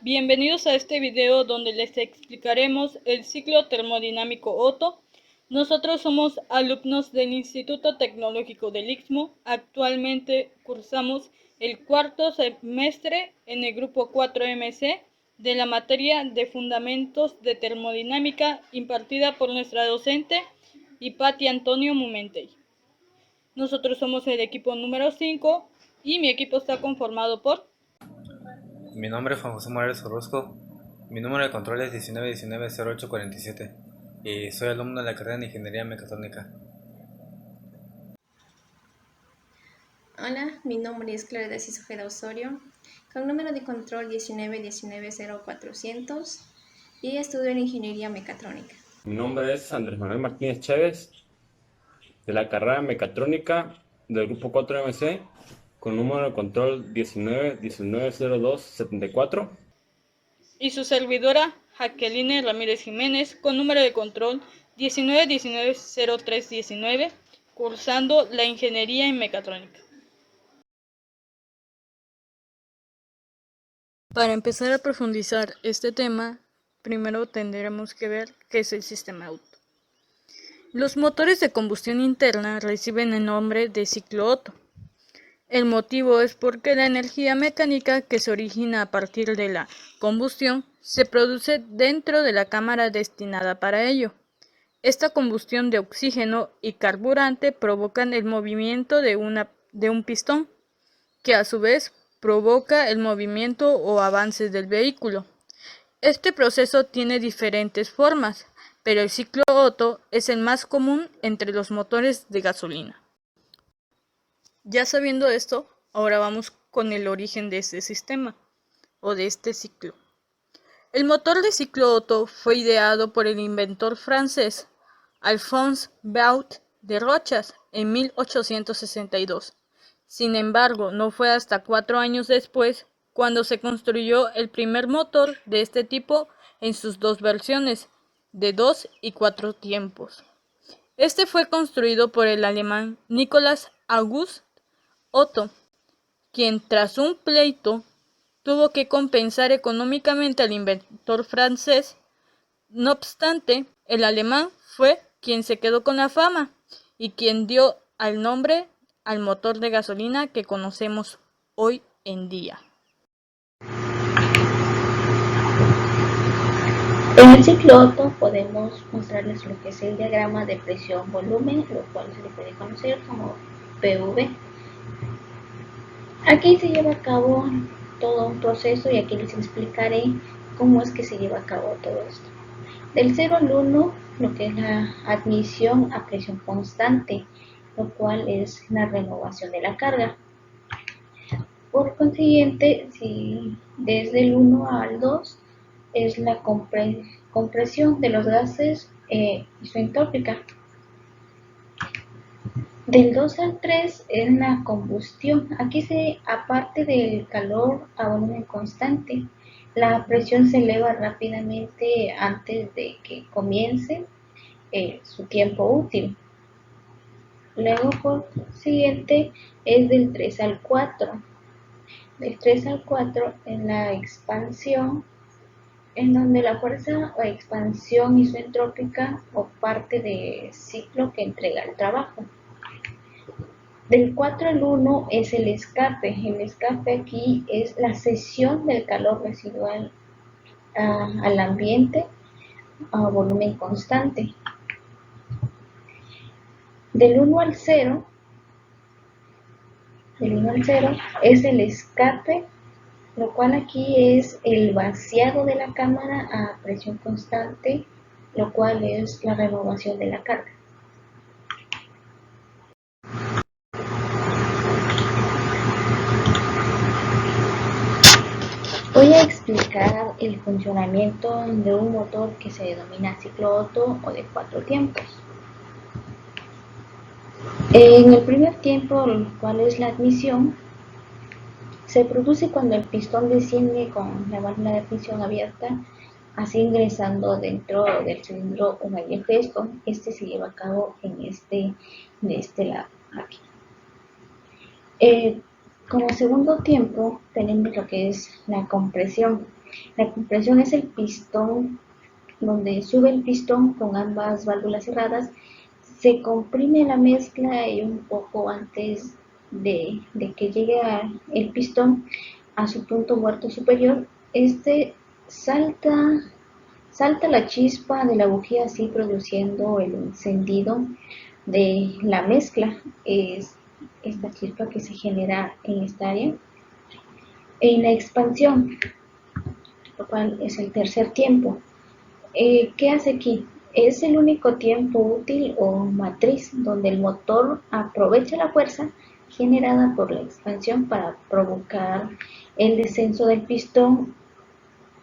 bienvenidos a este video donde les explicaremos el ciclo termodinámico Otto. Nosotros somos alumnos del Instituto Tecnológico del Istmo. Actualmente cursamos el cuarto semestre en el grupo 4MC de la materia de Fundamentos de Termodinámica impartida por nuestra docente Hipatia Antonio Mumentey. Nosotros somos el equipo número 5 y mi equipo está conformado por... Mi nombre es Juan José Morales Orozco, mi número de control es 1919-0847 y soy alumno de la carrera de Ingeniería Mecatrónica. Hola, mi nombre es Clara Ojeda Osorio, con número de control 1919-0400 y estudio en Ingeniería Mecatrónica. Mi nombre es Andrés Manuel Martínez Chévez, de la carrera de Mecatrónica del grupo 4MC, con número de control 1919-0274. Y su servidora, Jacqueline Ramírez Jiménez, con número de control 1919-0319, cursando la Ingeniería en Mecatrónica. Para empezar a profundizar este tema, primero tendremos que ver qué es el sistema Otto. Los motores de combustión interna reciben el nombre de ciclo Otto. El motivo es porque la energía mecánica que se origina a partir de la combustión se produce dentro de la cámara destinada para ello. Esta combustión de oxígeno y carburante provocan el movimiento de un pistón, que a su vez provoca el movimiento o avance del vehículo. Este proceso tiene diferentes formas, pero el ciclo Otto es el más común entre los motores de gasolina. Ya sabiendo esto, ahora vamos con el origen de este sistema, o de este ciclo. El motor de ciclo Otto fue ideado por el inventor francés Alphonse Béaut de Rochas en 1862. Sin embargo, no fue hasta 4 años después cuando se construyó el primer motor de este tipo en sus dos versiones, de 2 y 4 tiempos. Este fue construido por el alemán Nicolas August Otto, quien tras un pleito tuvo que compensar económicamente al inventor francés. No obstante, el alemán fue quien se quedó con la fama y quien dio el nombre al motor de gasolina que conocemos hoy en día. En el ciclo Otto podemos mostrarles lo que es el diagrama de presión-volumen, lo cual se le puede conocer como PV. Aquí se lleva a cabo todo un proceso y aquí les explicaré cómo es que se lleva a cabo todo esto. Del 0 al 1, lo que es la admisión a presión constante, lo cual es la renovación de la carga. Por consiguiente, si desde el 1 al 2 es la compresión de los gases isoentrópica. Del 2 al 3 es la combustión. Aquí aparte del calor a volumen constante, la presión se eleva rápidamente antes de que comience su tiempo útil. Luego, por siguiente, es del 3 al 4. Del 3 al 4 en la expansión, en donde la fuerza o expansión isoentrópica o parte del ciclo que entrega el trabajo. Del 4 al 1 es el escape. El escape aquí es la cesión del calor residual al ambiente a volumen constante. Del 1 al 0 es el escape, lo cual aquí es el vaciado de la cámara a presión constante, lo cual es la renovación de la carga. Voy a explicar el funcionamiento de un motor que se denomina ciclo Otto o de 4 tiempos. En el primer tiempo, el cual es la admisión, se produce cuando el pistón desciende con la válvula de admisión abierta, así ingresando dentro del cilindro un aire fresco. Este se lleva a cabo de este lado aquí. Como segundo tiempo tenemos lo que es la compresión. La compresión es el pistón, donde sube el pistón con ambas válvulas cerradas, se comprime la mezcla y un poco antes de que llegue el pistón a su punto muerto superior, este salta, salta la chispa de la bujía, así produciendo el encendido de la mezcla. Es esta chispa que se genera en esta área. En la expansión, lo cual es el tercer tiempo, ¿qué hace aquí? Es el único tiempo útil o matriz donde el motor aprovecha la fuerza generada por la expansión para provocar el descenso del pistón.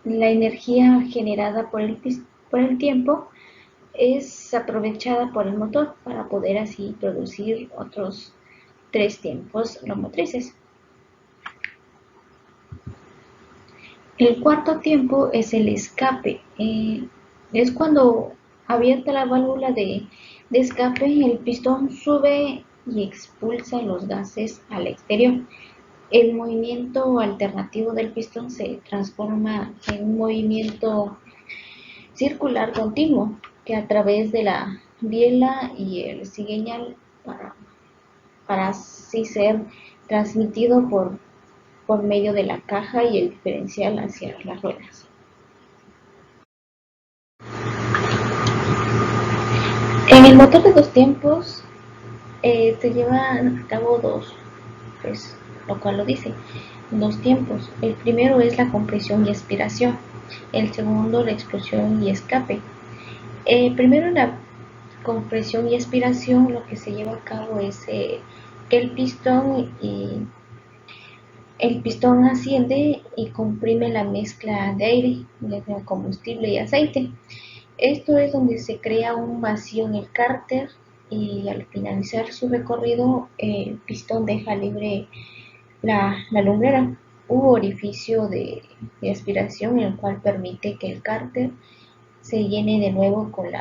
La energía generada por el tiempo es aprovechada por el motor para poder así producir otros tres tiempos no motrices. El cuarto tiempo es el escape. Es cuando abierta la válvula de escape, el pistón sube y expulsa los gases al exterior. El movimiento alternativo del pistón se transforma en un movimiento circular continuo que a través de la biela y el cigüeñal para así ser transmitido por medio de la caja y el diferencial hacia las ruedas. En el motor de dos tiempos se llevan a cabo dos, pues lo cual lo dice, dos tiempos. El primero es la compresión y aspiración, el segundo la explosión y escape. Primero en la compresión y aspiración lo que se lleva a cabo es que el pistón asciende y comprime la mezcla de aire, de combustible y aceite. Esto es donde se crea un vacío en el cárter y al finalizar su recorrido el pistón deja libre la lumbrera u orificio de aspiración, el cual permite que el cárter se llene de nuevo con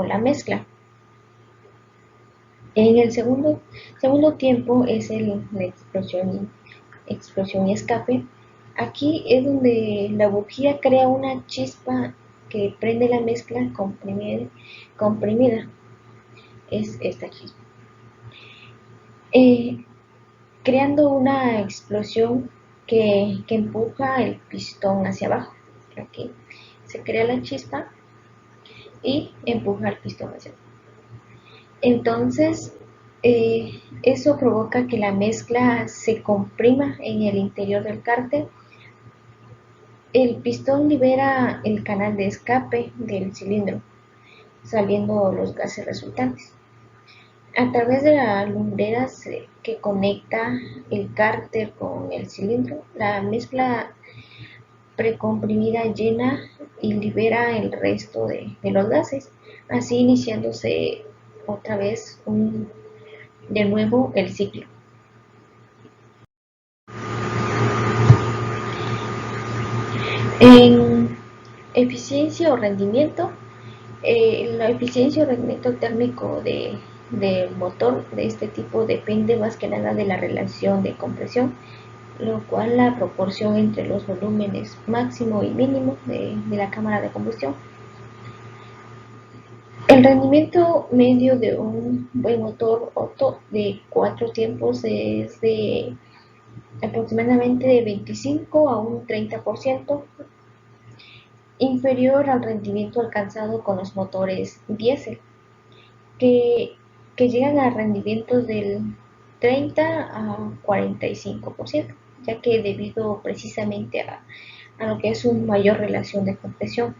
la mezcla. En el segundo tiempo es la explosión y escape. Aquí es donde la bujía crea una chispa que prende la mezcla comprimida. Es esta chispa. Creando una explosión que empuja el pistón hacia abajo. Aquí se crea la chispa y empuja el pistón hacia abajo. Entonces, eso provoca que la mezcla se comprima en el interior del cárter. El pistón libera el canal de escape del cilindro, saliendo los gases resultantes. A través de la lumbrera que conecta el cárter con el cilindro, la mezcla precomprimida llena y libera el resto de los gases, así iniciándose otra vez de nuevo el ciclo. En eficiencia o rendimiento, la eficiencia o rendimiento térmico del motor de este tipo depende más que nada de la relación de compresión, lo cual la proporción entre los volúmenes máximo y mínimo de la cámara de combustión. El rendimiento medio de un buen motor Otto de 4 tiempos es de aproximadamente de 25 a un 30%, inferior al rendimiento alcanzado con los motores diésel, que, que llegan a rendimientos del 30 a 45%, ya que debido precisamente a lo que es una mayor relación de compresión.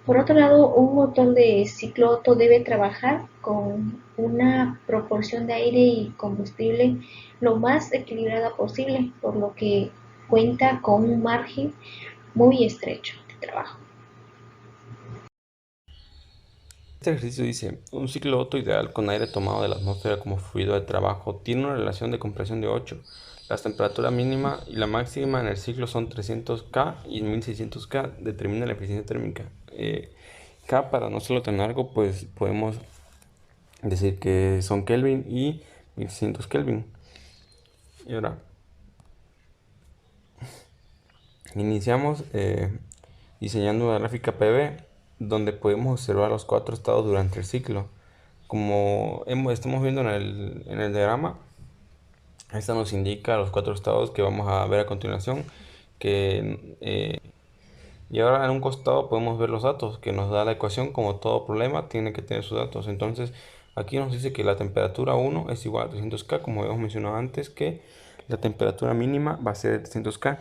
Por otro lado, un motor de ciclo Otto debe trabajar con una proporción de aire y combustible lo más equilibrada posible, por lo que cuenta con un margen muy estrecho de trabajo. Este ejercicio dice, un ciclo Otto ideal con aire tomado de la atmósfera como fluido de trabajo tiene una relación de compresión de 8. La temperatura mínima y la máxima en el ciclo son 300 K y 1600 K. Determina la eficiencia térmica. K, para no solo tan largo, pues podemos decir que son Kelvin y 1600 Kelvin. Y ahora iniciamos diseñando una gráfica PV donde podemos observar los 4 estados durante el ciclo. Como estamos viendo en el diagrama, esta nos indica los 4 estados que vamos a ver a continuación. Y ahora en un costado podemos ver los datos que nos da la ecuación. Como todo problema tiene que tener sus datos. Entonces aquí nos dice que la temperatura 1 es igual a 300K, como habíamos mencionado antes, que la temperatura mínima va a ser 300K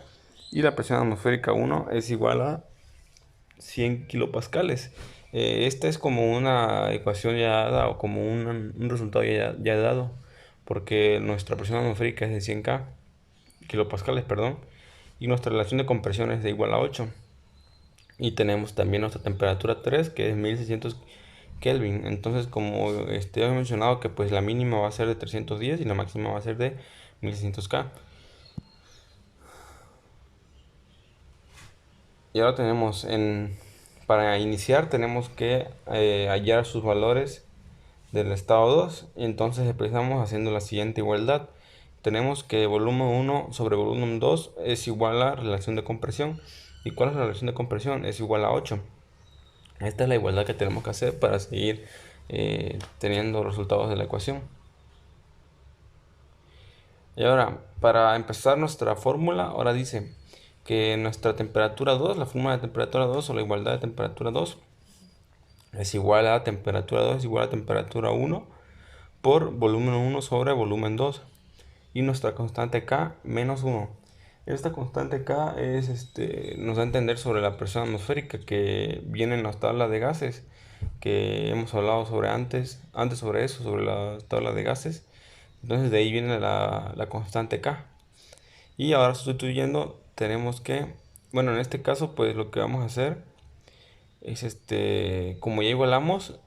y la presión atmosférica 1 es igual a 100 kilopascales. Esta es como una ecuación ya dada o como un resultado ya dado, porque nuestra presión atmosférica es de 100 kilopascales, perdón, y nuestra relación de compresión es de igual a 8. Y tenemos también nuestra temperatura 3, que es 1600 Kelvin. Entonces, como he mencionado, que pues la mínima va a ser de 310 y la máxima va a ser de 1600K. Y ahora tenemos para iniciar tenemos que hallar sus valores del estado 2. Entonces empezamos haciendo la siguiente igualdad. Tenemos que volumen 1 sobre volumen 2 es igual a relación de compresión. ¿Y cuál es la relación de compresión? Es igual a 8. Esta es la igualdad que tenemos que hacer para seguir teniendo resultados de la ecuación. Y ahora, para empezar nuestra fórmula, ahora dice que nuestra temperatura 2, la fórmula de temperatura 2 o la igualdad de temperatura 2 es igual a temperatura 2 es igual a temperatura 1 por volumen 1 sobre volumen 2 y nuestra constante K menos 1. Esta constante K nos da a entender sobre la presión atmosférica que viene en las tablas de gases que hemos hablado sobre antes sobre eso, sobre la tabla de gases. Entonces de ahí viene la constante K. Y ahora sustituyendo tenemos que, bueno, en este caso pues lo que vamos a hacer es como ya igualamos,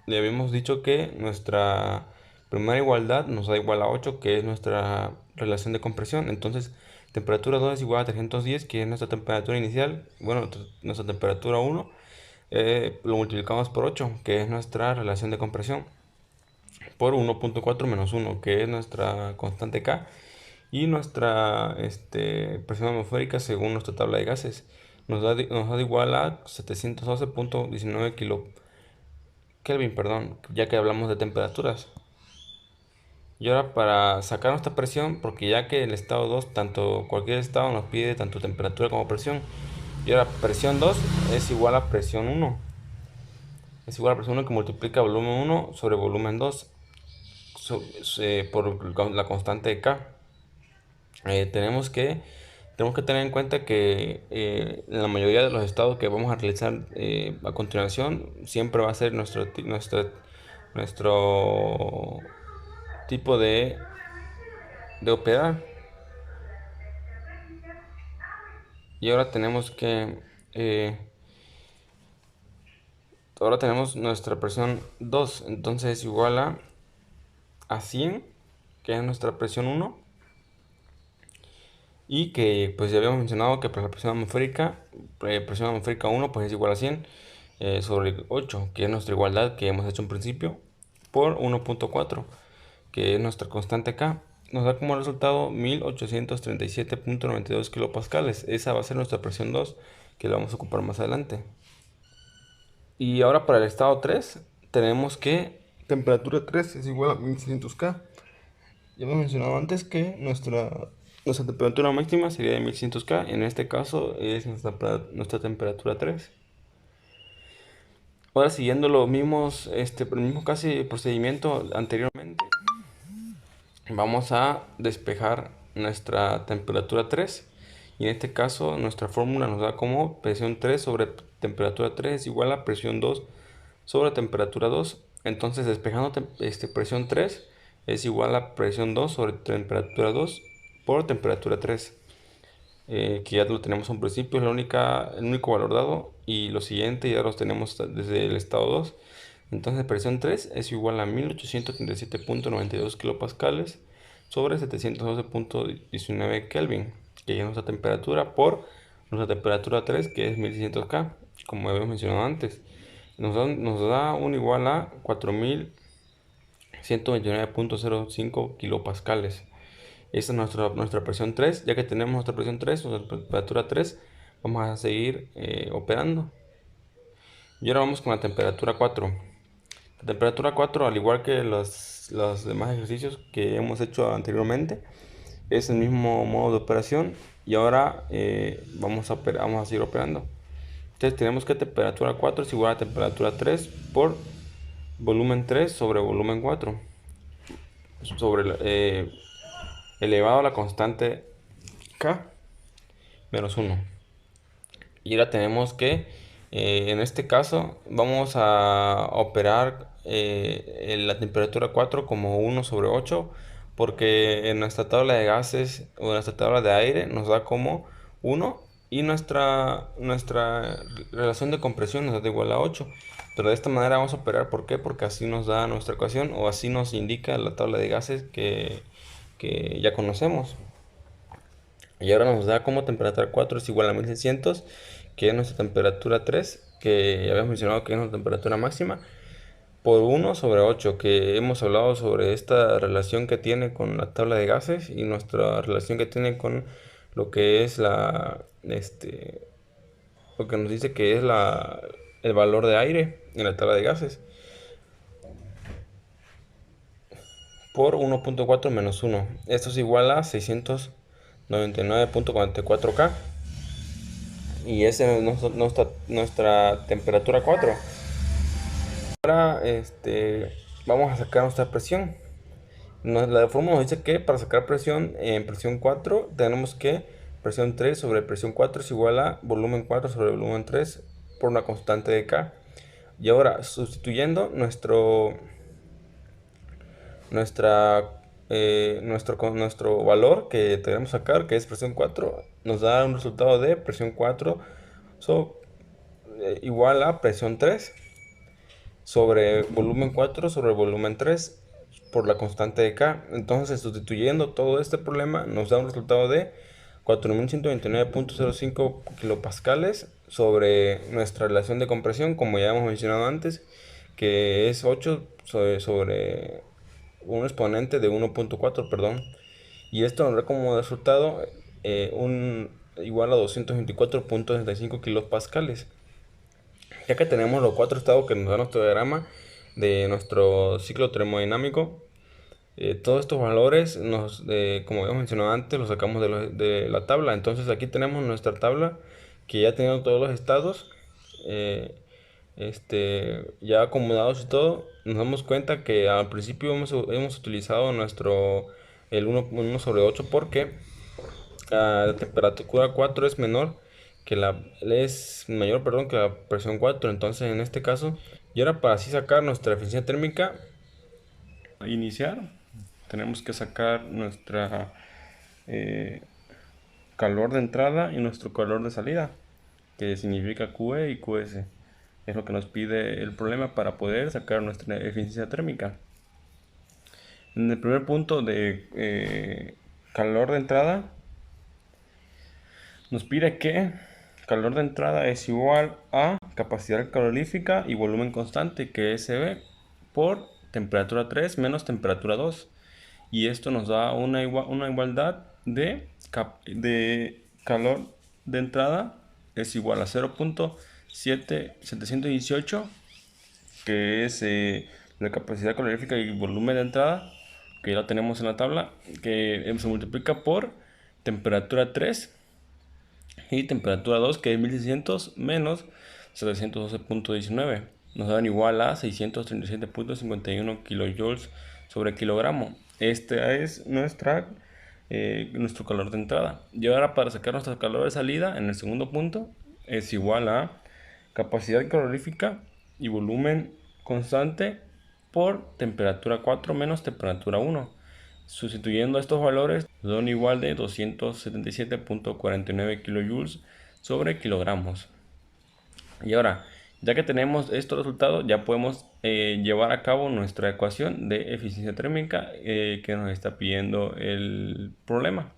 le habíamos dicho que nuestra primera igualdad nos da igual a 8, que es nuestra relación de compresión. Entonces temperatura 2 es igual a 310, que es nuestra temperatura inicial. Bueno, nuestra temperatura 1 lo multiplicamos por 8, que es nuestra relación de compresión, por 1.4 menos 1, que es nuestra constante K, y nuestra presión atmosférica según nuestra tabla de gases nos da igual a 712.19 kilo Kelvin, perdón, ya que hablamos de temperaturas. Y ahora para sacar nuestra presión, porque ya que el estado 2, tanto cualquier estado nos pide tanto temperatura como presión, y ahora presión 2 es igual a presión 1. Es igual a presión 1 que multiplica volumen 1 sobre volumen 2 por la constante de K. Tenemos que tener en cuenta que en la mayoría de los estados que vamos a realizar a continuación siempre va a ser nuestro tipo de operar. Y ahora tenemos que ahora tenemos nuestra presión 2, entonces es igual a 100, que es nuestra presión 1, y que pues ya habíamos mencionado que para la presión atmosférica 1 pues es igual a 100 sobre 8, que es nuestra igualdad que hemos hecho en principio, por 1.4, que es nuestra constante K. Nos da como resultado 1837.92 kilopascales. Esa va a ser nuestra presión 2, que la vamos a ocupar más adelante. Y ahora para el estado 3 tenemos que temperatura 3 es igual a 1600K. Ya hemos mencionado antes que nuestra temperatura máxima sería de 1600K. En este caso es nuestra temperatura 3. Ahora siguiendo los mismos, el mismo casi procedimiento anteriormente, vamos a despejar nuestra temperatura 3. Y en este caso nuestra fórmula nos da como presión 3 sobre temperatura 3 es igual a presión 2 sobre temperatura 2. Entonces despejando presión 3 es igual a presión 2 sobre temperatura 2 por temperatura 3. Que ya lo tenemos a un principio, es el único valor dado, y lo siguiente ya los tenemos desde el estado 2. Entonces presión 3 es igual a 1837.92 kilopascales sobre 712.19 Kelvin, que ya es nuestra temperatura, por nuestra temperatura 3, que es 1600K, como habíamos mencionado antes. Nos da un igual a 4129.05 kilopascales. Esta es nuestra presión 3. Ya que tenemos nuestra presión 3, nuestra temperatura 3, vamos a seguir operando. Y ahora vamos con la temperatura 4. La temperatura 4, al igual que los demás ejercicios que hemos hecho anteriormente, es el mismo modo de operación. Y ahora vamos a seguir operando. Entonces tenemos que temperatura 4 es igual a temperatura 3 por volumen 3 sobre volumen 4 sobre elevado a la constante K menos 1. Y ahora tenemos que en este caso vamos a operar la temperatura 4 como 1 sobre 8, porque en nuestra tabla de gases o en nuestra tabla de aire nos da como 1 y nuestra relación de compresión nos da igual a 8. Pero de esta manera vamos a operar. ¿Por qué? Porque así nos da nuestra ecuación, o así nos indica la tabla de gases que ya conocemos. Y ahora nos da como temperatura 4 es igual a 1600, que es nuestra temperatura 3, que ya habíamos mencionado que es nuestra temperatura máxima, por 1 sobre 8, que hemos hablado sobre esta relación que tiene con la tabla de gases y nuestra relación que tiene con lo que es lo que nos dice que es el valor de aire en la tabla de gases, por 1.4 menos 1. Esto es igual a 699.44 K. Y esa es nuestra temperatura 4. Ahora vamos a sacar nuestra presión. La fórmula nos dice que para sacar presión en presión 4 tenemos que presión 3 sobre presión 4 es igual a volumen 4 sobre volumen 3 por una constante de K. Y ahora sustituyendo nuestro valor que tenemos que sacar, que es presión 4, nos da un resultado de presión 4 igual a presión 3 sobre volumen 4 sobre volumen 3 por la constante de K. Entonces, sustituyendo todo este problema, nos da un resultado de 4129.05 kilopascales sobre nuestra relación de compresión, como ya hemos mencionado antes, que es 8 sobre un exponente de 1.4, perdón. Y esto nos da como resultado igual a 224.65 kilopascales. Ya que tenemos los 4 estados que nos da nuestro diagrama de nuestro ciclo termodinámico, todos estos valores, como habíamos mencionado antes, los sacamos de la tabla. Entonces aquí tenemos nuestra tabla que ya tiene todos los estados ya acomodados y todo. Nos damos cuenta que al principio hemos utilizado el 1 sobre 8 porque la temperatura 4 es mayor, perdón, que la presión 4. Entonces en este caso, y ahora para así sacar nuestra eficiencia térmica iniciar, tenemos que sacar nuestra calor de entrada y nuestro calor de salida, que significa QE y QS. Es lo que nos pide el problema para poder sacar nuestra eficiencia térmica. En el primer punto de calor de entrada, nos pide que calor de entrada es igual a capacidad calorífica y volumen constante, que es CB, por temperatura 3 menos temperatura 2. Y esto nos da una igualdad de calor de entrada es igual a 0.718, que es la capacidad calorífica y volumen de entrada, que ya lo tenemos en la tabla, que se multiplica por temperatura 3 y temperatura 2, que es 1600 menos 712.19. Nos dan igual a 637.51 kilojoules sobre kilogramo. Este es nuestro calor de entrada. Y ahora para sacar nuestro calor de salida, en el segundo punto, es igual a capacidad calorífica y volumen constante por temperatura 4 menos temperatura 1. Sustituyendo estos valores, nos dan igual de 277.49 kilojoules sobre kilogramos. Y ahora, ya que tenemos estos resultados, ya podemos llevar a cabo nuestra ecuación de eficiencia térmica que nos está pidiendo el problema.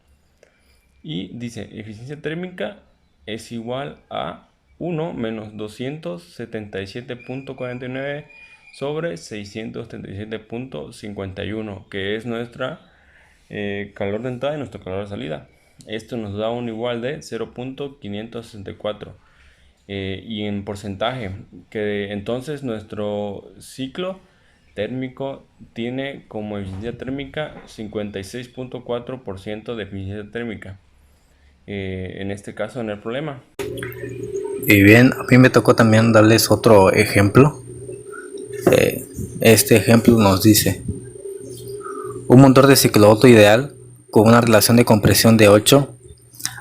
Y dice, eficiencia térmica es igual a 1 menos 277.49 sobre 637.51, que es nuestra calor de entrada y nuestro calor de salida. Esto nos da un igual de 0.564. Y en porcentaje, que entonces nuestro ciclo térmico tiene como eficiencia térmica 56.4% de eficiencia térmica. En este caso, en el problema. Y bien, a mí me tocó también darles otro ejemplo. Este ejemplo nos dice: un motor de ciclo Otto ideal con una relación de compresión de 8.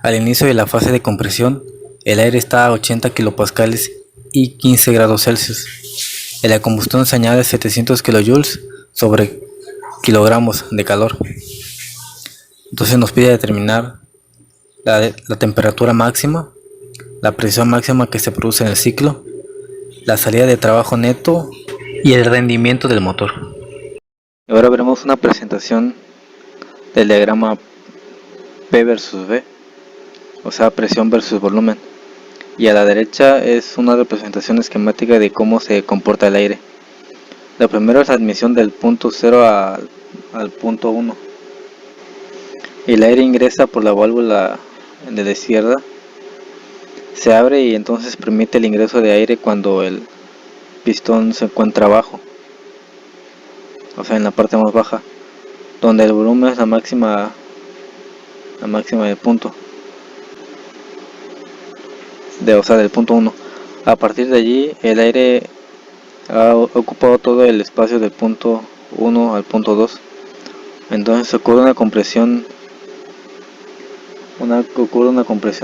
Al inicio de la fase de compresión, el aire está a 80 kilopascales y 15 grados Celsius. En la combustión se añade 700 kilojoules sobre kilogramos de calor. Entonces nos pide determinar la temperatura máxima, la presión máxima que se produce en el ciclo, la salida de trabajo neto y el rendimiento del motor. Ahora veremos una presentación del diagrama P versus V, o sea, presión versus volumen. Y a la derecha es una representación esquemática de cómo se comporta el aire. Lo primero es la admisión del punto 0 al punto 1. El aire ingresa por la válvula de la izquierda, se abre y entonces permite el ingreso de aire cuando el pistón se encuentra abajo, o sea, en la parte más baja, donde el volumen es la máxima del punto, o sea, del punto 1. A partir de allí, el aire ha ocupado todo el espacio del punto 1 al punto 2. Entonces ocurre una compresión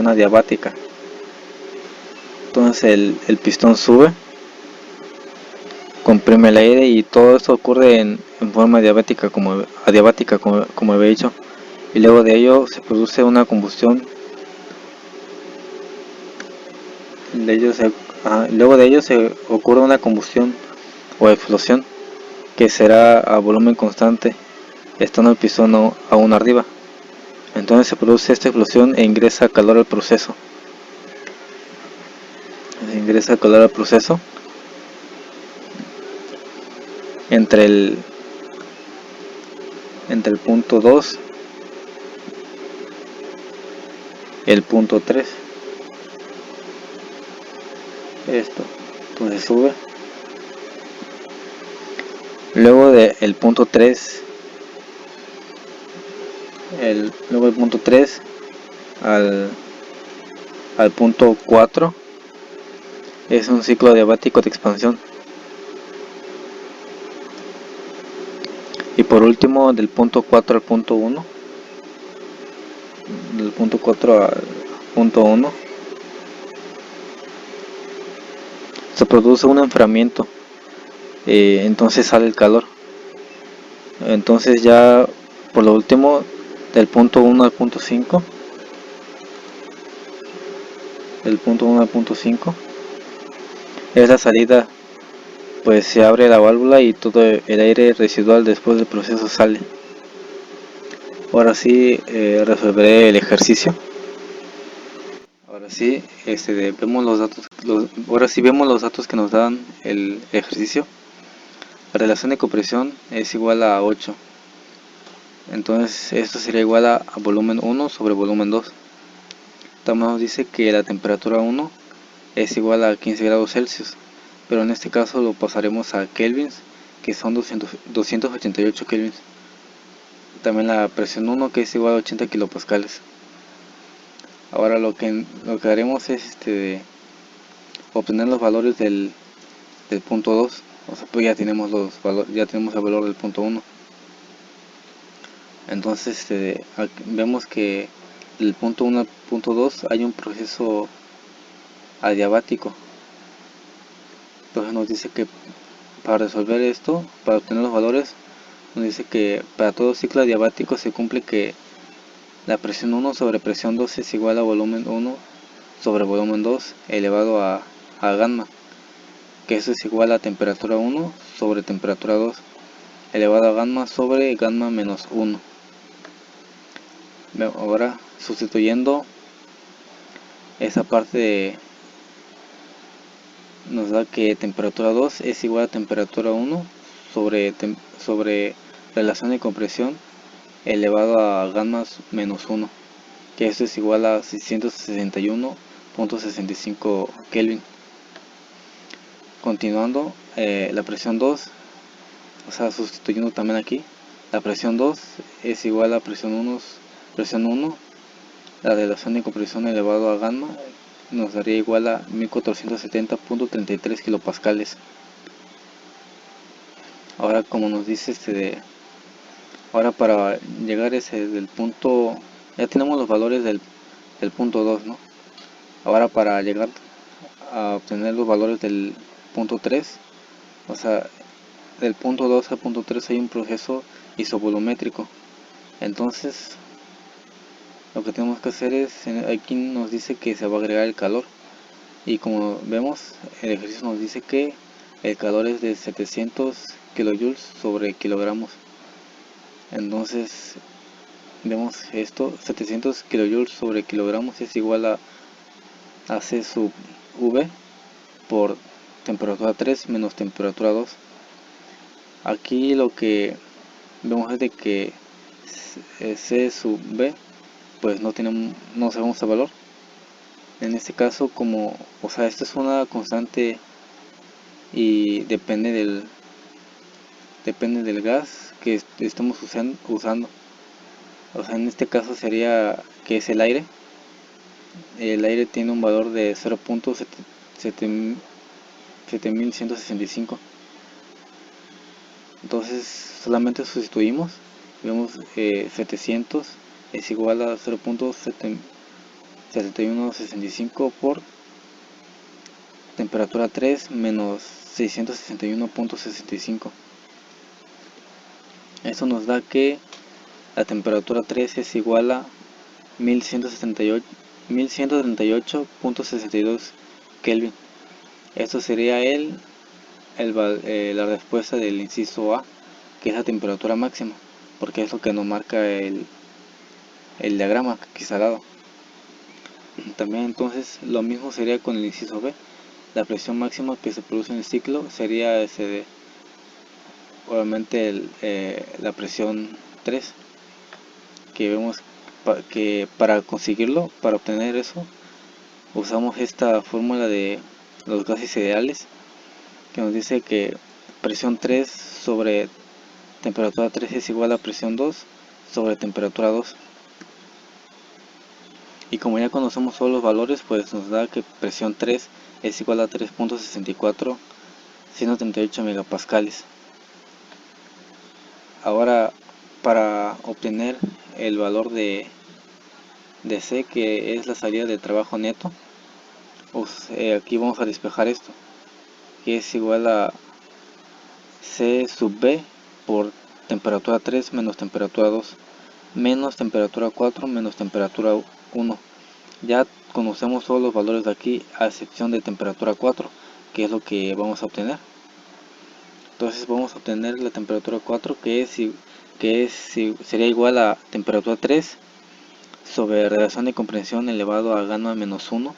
adiabática. Entonces el pistón sube, comprime el aire y todo esto ocurre en forma adiabática como había dicho. Y luego de ello se produce una combustión. Luego de ello se ocurre una combustión o explosión que será a volumen constante, estando el pistón aún arriba. Entonces se produce esta explosión e ingresa calor al proceso. Entre el punto 2 y el punto 3. Entonces sube. Luego del punto 3, luego el punto 3 al punto 4 es un ciclo adiabático de expansión. Y por último, del punto 4 al punto 1, se produce un enfriamiento, entonces sale el calor. Entonces ya por lo último, del punto 1 al punto 5, es la salida, pues se abre la válvula y todo el aire residual después del proceso sale. Ahora sí resolveré el ejercicio. Ahora sí vemos los datos. Ahora sí vemos los datos que nos dan el ejercicio. La relación de compresión es igual a 8. Entonces esto sería igual a volumen 1 sobre volumen 2. También nos dice que la temperatura 1 es igual a 15 grados Celsius, pero en este caso lo pasaremos a kelvins, que son 288 kelvins. También la presión 1, que es igual a 80 kilopascales. Ahora lo que haremos es obtener los valores del punto 2. O sea, pues ya tenemos el valor del punto 1. Entonces vemos que del punto 1 al punto 2 hay un proceso adiabático. Entonces nos dice que para resolver esto, para obtener los valores, nos dice que para todo ciclo adiabático se cumple que la presión 1 sobre presión 2 es igual a volumen 1 sobre volumen 2 elevado a gamma, que eso es igual a temperatura 1 sobre temperatura 2 elevado a gamma sobre gamma menos 1. Ahora sustituyendo esa parte nos da que temperatura 2 es igual a temperatura 1 sobre relación de compresión elevado a gamma menos 1, que esto es igual a 661.65 Kelvin. Continuando, la presión 2, o sea, sustituyendo también aquí, la presión 2 es igual a presión 1, la relación de compresión elevado a gamma nos daría igual a 1470.33 kilopascales. Ahora, como nos dice ahora para llegar del punto, ya tenemos los valores del punto 2, ¿no? Ahora para llegar a obtener los valores del punto 3, o sea, del punto 2 al punto 3 hay un proceso isovolumétrico. Entonces, lo que tenemos que hacer es, aquí nos dice que se va a agregar el calor. Y como vemos, el ejercicio nos dice que el calor es de 700 kilojoules sobre kilogramos. Entonces, vemos esto, 700 kilojoules sobre kilogramos es igual a C sub V por temperatura 3 menos temperatura 2. Aquí lo que vemos es de que C sub V pues no sabemos el valor. En este caso, como, o sea, esto es una constante y depende del gas que estemos usando. O sea, en este caso sería que es el aire. El aire tiene un valor de 0.7165. Entonces solamente sustituimos, vemos 700 es igual a 0.7165 por temperatura 3 menos 661.65. Eso nos da que la temperatura 3 es igual a 1138.62 Kelvin. Esto sería la respuesta del inciso A, que es la temperatura máxima, porque es lo que nos marca el diagrama que está al lado. También entonces lo mismo sería con el inciso B. La presión máxima que se produce en el ciclo sería obviamente la presión 3, que vemos que para conseguirlo, para obtener eso, usamos esta fórmula de los gases ideales, que nos dice que presión 3 sobre temperatura 3 es igual a presión 2 sobre temperatura 2. Y como ya conocemos todos los valores, pues nos da que presión 3 es igual a 3.64 138 megapascales. Ahora, para obtener el valor de C, que es la salida de trabajo neto, pues, aquí vamos a despejar esto, que es igual a C sub B por temperatura 3 menos temperatura 2 menos temperatura 4 menos temperatura 1. Ya conocemos todos los valores de aquí a excepción de temperatura 4, que es lo que vamos a obtener. Entonces vamos a obtener la temperatura 4, que sería igual a temperatura 3 sobre relación de comprensión elevado a gamma menos 1,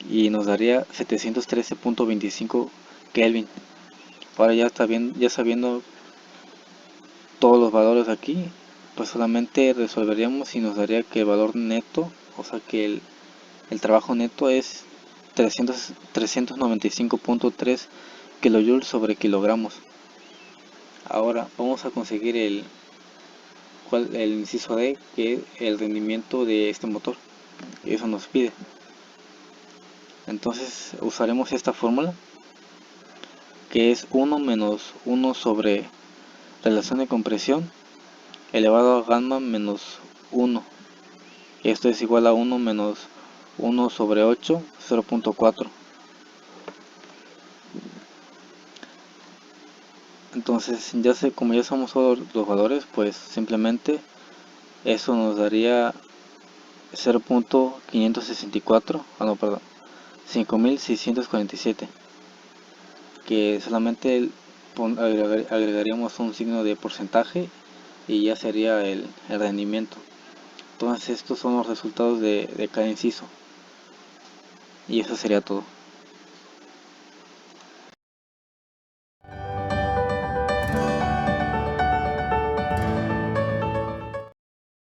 y nos daría 713.25 Kelvin. Ahora ya sabiendo todos los valores aquí, pues solamente resolveríamos y nos daría que el valor neto, o sea que el trabajo neto es 395.3 kilojoules sobre kilogramos. Ahora vamos a conseguir el inciso D, que es el rendimiento de este motor. Eso nos pide. Entonces usaremos esta fórmula, que es 1 menos 1 sobre relación de compresión elevado a gamma menos 1. Esto es igual a 1 menos 1 sobre 8, 0.4. Entonces como ya sabemos todos los valores, pues simplemente eso nos daría 0.564, no, perdón, 5647, que solamente agregaríamos un signo de porcentaje y ya sería el rendimiento. Entonces estos son los resultados de cada inciso, y eso sería todo.